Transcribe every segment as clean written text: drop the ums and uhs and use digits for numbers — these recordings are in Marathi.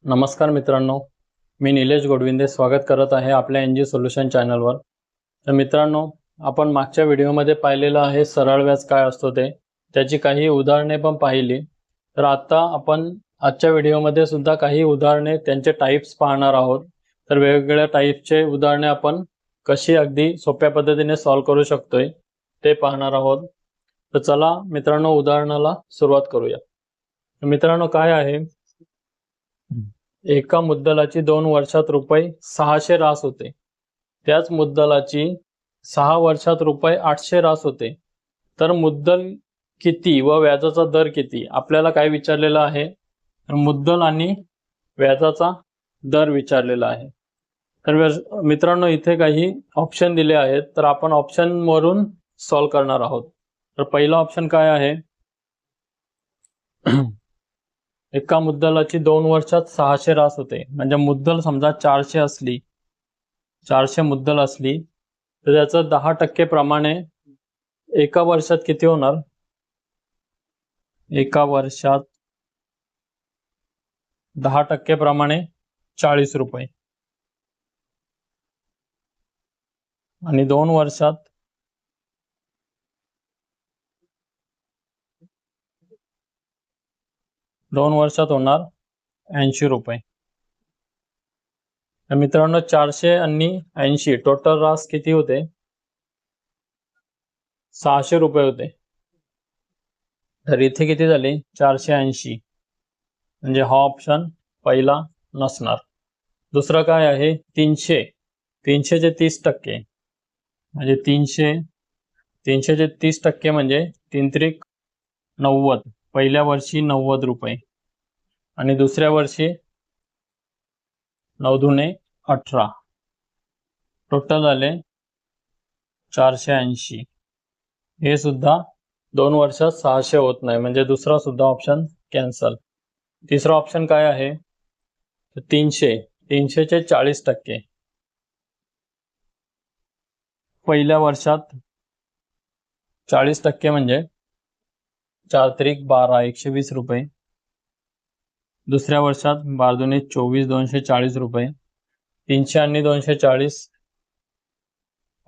नमस्कार मित्रांनो, मी निलेश गोडविंदे स्वागत करत आहे आपल्या एनजी सोल्युशन चॅनलवर। तर मित्रांनो, आपण मागच्या व्हिडिओमध्ये पाहिलेलं आहे सरळ व्याज काय असतो ते, त्याची काही उदाहरणे पण पाहिली। तर आता आपण आजच्या व्हिडिओमध्ये सुद्धा काही उदाहरणे त्यांचे टाइप्स पाहणार आहोत। तर वेगवेगळ्या टाइपचे उदाहरणे आपण कशी अगदी सोप्या पद्धतीने सॉल्व्ह करू शकतोय ते पाहणार आहोत। तर चला मित्रांनो, उदाहरणाला सुरुवात करूया। मित्रांनो, काय आहे, एका मुद्दलाची 2 वर्षात रुपये 600 रास होते, त्याच मुद्दलाची 6 वर्षात रुपये 800 रास होते। तर मुद्दल किती व व्याजाचा दर किती आपल्याला काय विचारलेलं आहे, तर मुद्दल आणि व्याजाचा दर विचारलेला आहे। तर मित्रांनो, इथे काही ऑप्शन दिले आहेत, तर आपण ऑप्शन वरून सॉल्व्ह करणार आहोत। तर पहिला ऑप्शन काय आहे, एका मुद्दलाची 2 वर्षात 600 रास होते, म्हणजे मुद्दल समजा 400 असली, 400 मुद्दल असली तर त्याचं 10% प्रमाणे एका वर्षात किती होणार, एका वर्षात 10% प्रमाणे 40 रुपये आणि 2 वर्षात 2 वर्षात होणार 80 रुपये। तर मित्रांनो, 400 आणि 80 टोटल रास किती होते, 600 रुपये होते। तर इथे किती झाले, 480, म्हणजे हा ऑप्शन पहिला नसणार। दुसरा काय आहे, 300, 300 चे 30%, म्हणजे 300 चे 30% म्हणजे 3 त्रिक 90, पहिल्या वर्षी 90 रुपये आणि दुसऱ्या वर्षी 9 दुने 18, टोटल झाले 480। हे सुद्धा 2 वर्षात 600 होत नाही, म्हणजे दुसरा सुद्धा ऑप्शन कॅन्सल। तिसरा ऑप्शन काय आहे, 300 चे 40%, पहिल्या वर्षात 40% म्हणजे 4 त्रिक 12, 120 रुपये, दुसऱ्या वर्षात 12 दुने 24, 240 रुपये, 300 आणि 240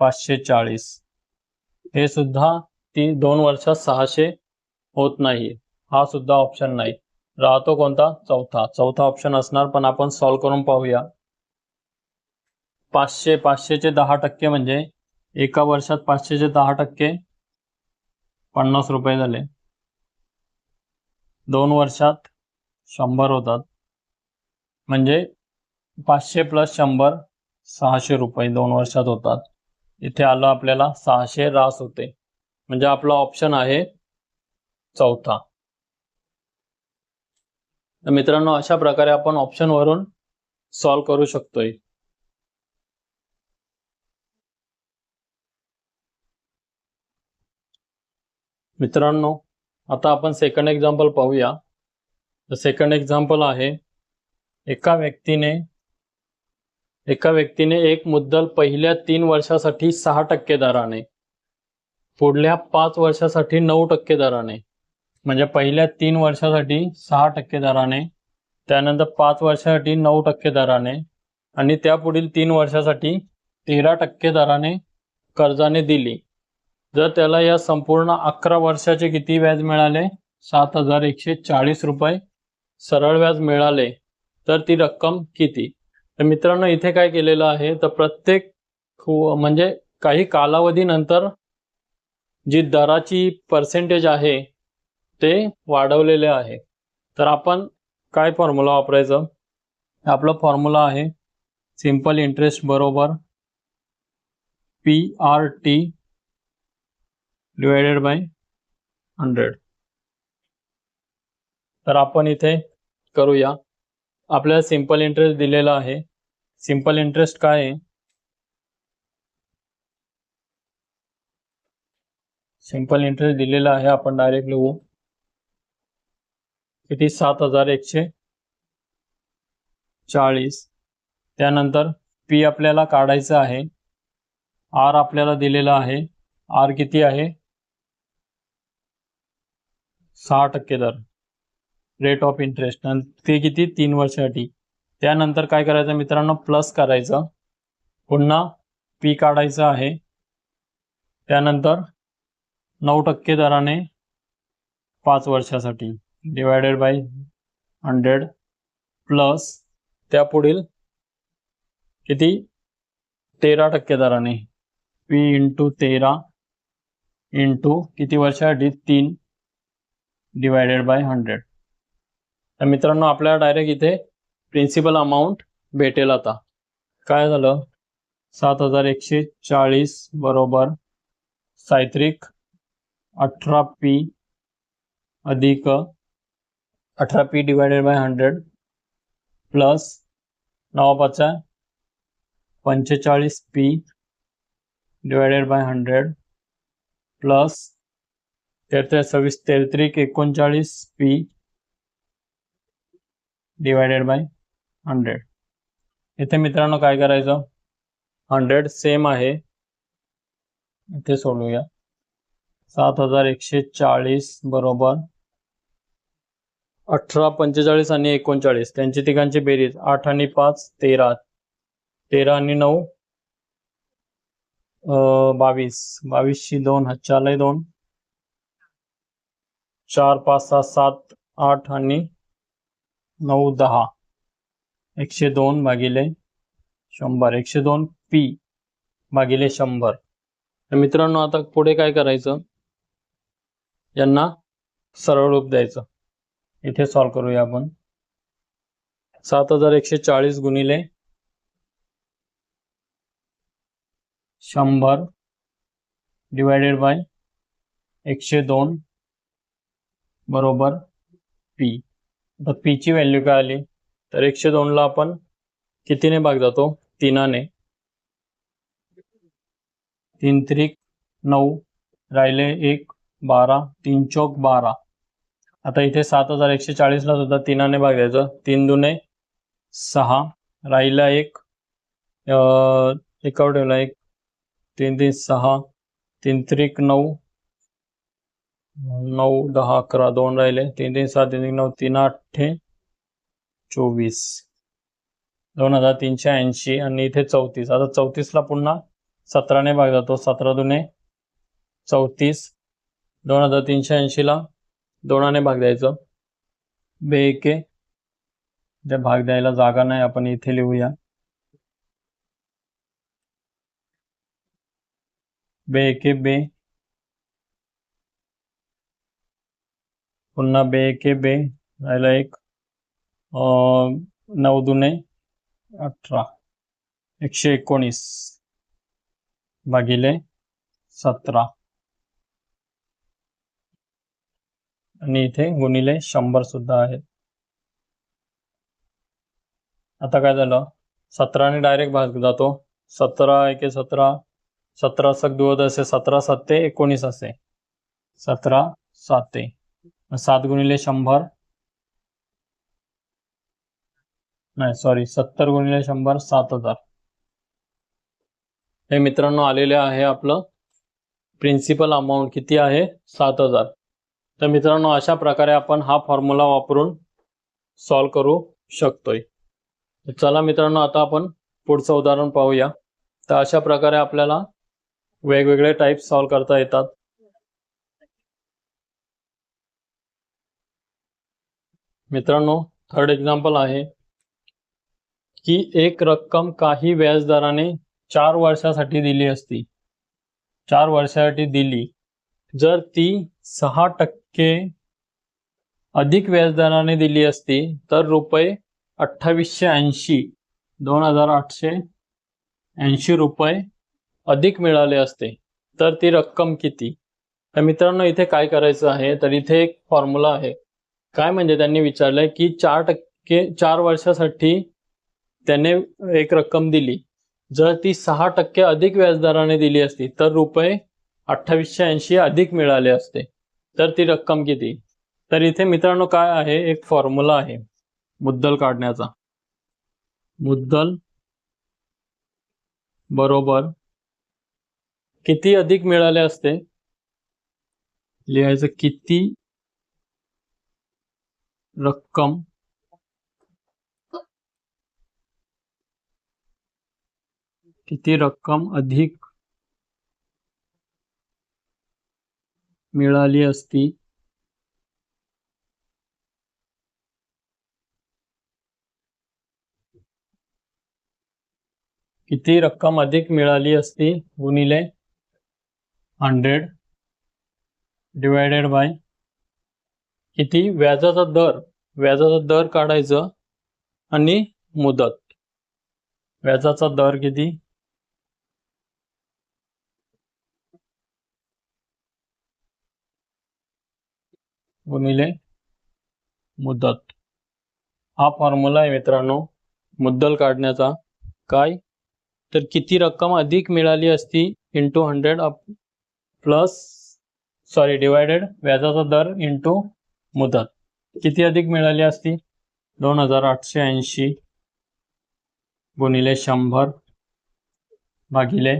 540। हे सुद्धा 2 वर्षात 600 होत नाही, हा सुद्धा ऑप्शन नाही। राहतो कोणता, चौथा ऑप्शन असणार, पण आपण सॉल्व्ह करून पाहूया। 500 चे 10% म्हणजे एका वर्षात 500 चे 10% 50 रुपये झाले, 2 वर्षात 100 होतात, म्हणजे 500 प्लस 100 600 रुपये 2 वर्षात होतात। इथे आलं आपल्याला 600 रास होते, म्हणजे आपला ऑप्शन आहे चौथा। तर मित्रांनो, अशा प्रकारे आपण ऑप्शन वरून सॉल्व्ह करू शकतोय। मित्रांनो, आता आपण सेकंड एक्झाम्पल पाहूया। तर सेकंड एक्झाम्पल आहे, एका व्यक्तीने एक मुद्दल पहिल्या 3 वर्षासाठी 6% दराने, पुढल्या 5 वर्षासाठी 9% दराने, म्हणजे पहिल्या 3 वर्षासाठी 6% दराने, त्यानंतर 5 वर्षासाठी 9% दराने आणि त्यापुढील 3 वर्षासाठी 13% दराने कर्जाने दिली। जर त्याला या संपूर्ण 11 वर्षाचे किती व्याज मिळाले, 7140 रुपये सरळ व्याज मिळाले, तर ती रक्कम किती। तर मित्रांनो, इथे काय केलेलं आहे, तर प्रत्येक म्हणजे काही कालावधीनंतर जी दराची पर्सेंटेज आहे ते वाढवलेले आहे। तर आपण काय फॉर्म्युला वापरायचं, आपला फॉर्म्युला आहे सिंपल इंटरेस्ट बरोबर PRT डिवायडेड बाय 100। तर आपण इथे करूया, आपल्याला सिंपल इंटरेस्ट दिलेला आहे। सिंपल इंटरेस्ट काय आहे, सिंपल इंटरेस्ट दिलेला आहे, आपण डायरेक्ट लिहू, किती 7140। त्यानंतर P आपल्याला काढायचं आहे, R आपल्याला दिलेला आहे, R किती आहे, 6% दर रेट ऑफ इंटरेस्ट, आणि ते किती 3 वर्षासाठी, त्यानंतर काय करायचं मित्रांनो, प्लस करायचं, पुन्हा पी काढायचं आहे, त्यानंतर 9% दराने 5 वर्षासाठी डिवायडेड बाय 100 प्लस त्यापुढील किती 13% दराने पी इंटू 13 इंटू किती वर्षासाठी 3 डिवायडेड बाय 100. तर मित्रांनो आपल्याला डायरेक्ट इथे प्रिन्सिपल अमाऊंट भेटेल. आता काय झालं, 7140 बरोबर सायत्रिक 18p अधिक 18p divided by 100 plus 9 45p divided by 100 plus 33 39p divided by 100. इथे मित्रांनो काय करायचं, 100 सेम आहे, इथे सोडूया. 7140 बरोबर 18 45 आणि 39 त्यांची तिघांची बेरीज 8 आणि 5 13 13 आणि 9 22 22 2 हातच्याला 2 4 5 6 7 8 आणि 9 10 102 भागिले 100 102 पी भागिले 100. तर मित्रांनो आता पुढे काय करायचं, यांना सरळ रूप द्यायचं. इथे सॉल्व करूया आपण. 7140 गुणिले 100 डिवायडेड बाय 102 बरोबर पी. आता पी ची व्हॅल्यू काय आली, तर 102 ला आपण कितीने भाग जातो, 3ने. 3 त्रिक 9 राहिले 1 12 3 चौक 12. आता इथे 7140 ला सुद्धा 3ने भाग द्यायचं, 3 दुने 6 राहिला 1 एकावर ठेवला 1 3 3 6 3 त्रिक 9 9 10 11 2 राहिले 3 3 7 3 9 3 8 24 2380 आणि इथे 34. आता 34 ला पुन्हा 17ने भाग जातो, 17 दुने 34 2380 ला 2ने भाग द्यायचं, बे एके जे भाग द्यायला जागा नाही आपण इथे लिहूया, बे एके बे पुन्हा बे एके बे राहिला 1 9 दुने 18 119 भागिले 17 आणि इथे गुणिले 100 सुद्धा आहे. आता काय झालं, 17ने डायरेक्ट भाग जातो, 17 एके 17 17 सक 2 असे 17 7 19 असे 17 7 7 गुणिले 100 नाही सॉरी 70 गुणिले 100 7000. हे मित्रांनो आलेले आहे आपलं प्रिन्सिपल अमाऊंट किती आहे, 7000. तर मित्रांनो अशा प्रकारे आपण हा फॉर्म्युला वापरून सॉल्व करू शकतोय. चला मित्रांनो आता आपण पुढचं उदाहरण पाहूया. तर अशा प्रकारे आपल्याला वेगवेगळे टाइप सॉल्व करता येतात. मित्रांनो थर्ड एक्झाम्पल आहे की एक रक्कम काही व्याजदराने 4 वर्षासाठी दिली असती, 4 वर्षासाठी दिली, जर ती 6% अधिक व्याजदराने दिली असती तर रुपये 2880 2880 रुपये अधिक मिळाले असते, तर ती रक्कम किती. तर मित्रांनो इथे काय करायचं आहे, तर इथे एक फॉर्म्युला आहे. काय म्हणजे त्यांनी विचारलंय की 4 वर्षासाठी त्याने एक रक्कम दिली, जर ती 6% अधिक व्याजदराने दिली असती तर रुपये 2880 अधिक मिळाले असते, तर ती रक्कम किती. तर इथे मित्रांनो काय आहे, एक फॉर्म्युला आहे मुद्दल काढण्याचा. मुद्दल बरोबर किती अधिक मिळाले असते, लिहायचं किती रक्कम किती रक्कम अधिक मिळाली असती किती रक्कम अधिक मिळाली असती गुणिले 100 डिवायडेड बाय किती व्याजाचा दर काढायचं आणि मुदत. व्याजाचा दर किती गुणिले मुदत. हा फॉर्म्युला आहे मित्रांनो मुद्दल काढण्याचा. काय तर किती रक्कम अधिक मिळाली असती इंटू 100 प्लस डिवायडेड व्याजाचा दर इंटू मुदत. किती अधिक मिळाली असती 2880 गुणिले 100 भागिले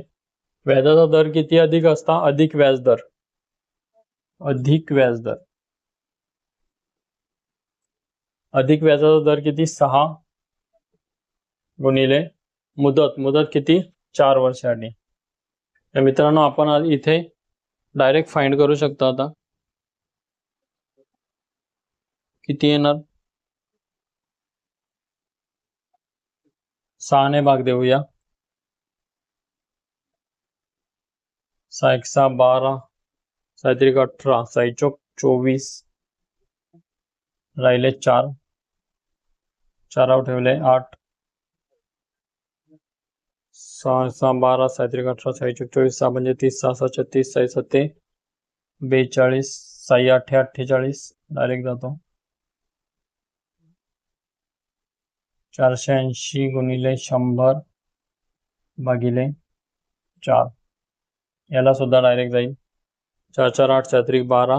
व्याजाचा दर किती अधिक असता अधिक व्याजदर अधिक व्याजाचा दर किती 6 गुणिले मुदत किती 4 वर्षांनी. तर मित्रांनो आपण इथे डायरेक्ट फाइंड करू शकता. आता किती येणार 6 ने भाग देऊया. 6 1 6 12 6 3 18 6 चौक 24 राहिले 4 4 ठेवले 8 6 6 12 6 3 18 6 चौक 24 6 म्हणजे 30 6 6 36 6 7 42 6 8 48 डायरेक्ट जातो. 480 गुणिले 100 भागिले 4 याला सुद्धा डायरेक्ट जाईल. 4 4 8 6 3 12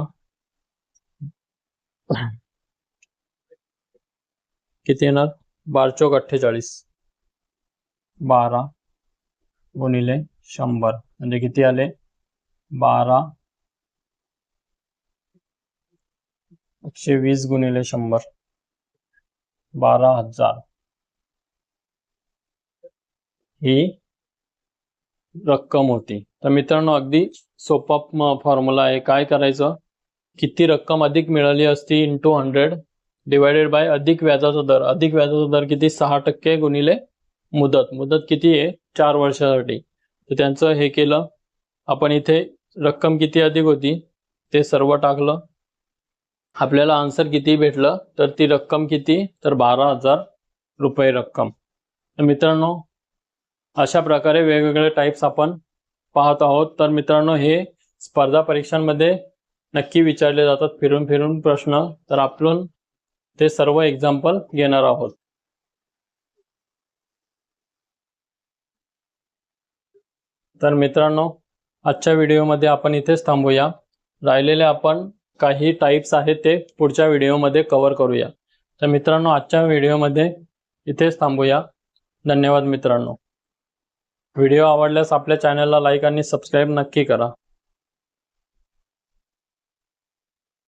किती येणार 12 चौक 48 12 गुणिले 100 म्हणजे किती आले 12 120 गुणिले 100 12,000 ही रक्कम होती. तर मित्रांनो अगदी सोपा फॉर्म्युला आहे. काय करायचं किती रक्कम अधिक मिळाली असती इंटू 100 डिवायडेड बाय अधिक व्याजाचा दर किती 6% गुणिले मुदत किती आहे 4 वर्षासाठी. तर त्यांचं हे केलं आपण. इथे रक्कम किती अधिक होती ते सर्व टाकलं. आपल्याला आन्सर किती भेटलं तर ती रक्कम किती तर 12,000 रुपये रक्कम. तर मित्रांनो अशा प्रकारे वेगवेगळे टाइप्स आपण पाहत आहोत. तर मित्रांनो हे स्पर्धा परीक्षांमध्ये नक्की विचारले जातात फिरून प्रश्न. तर आपण ते सर्व एक्झाम्पल घेणार आहोत. तर मित्रांनो आजच्या व्हिडिओमध्ये आपण इथेच थांबूया. राहिलेले आपण काही टाइप्स आहेत ते पुढच्या व्हिडिओमध्ये कव्हर करूया. तर मित्रांनो आजच्या व्हिडिओमध्ये इथेच थांबूया. धन्यवाद मित्रांनो. व्हिडिओ आवडल्यास आपल्या चॅनलला लाईक आणि सबस्क्राईब नक्की करा.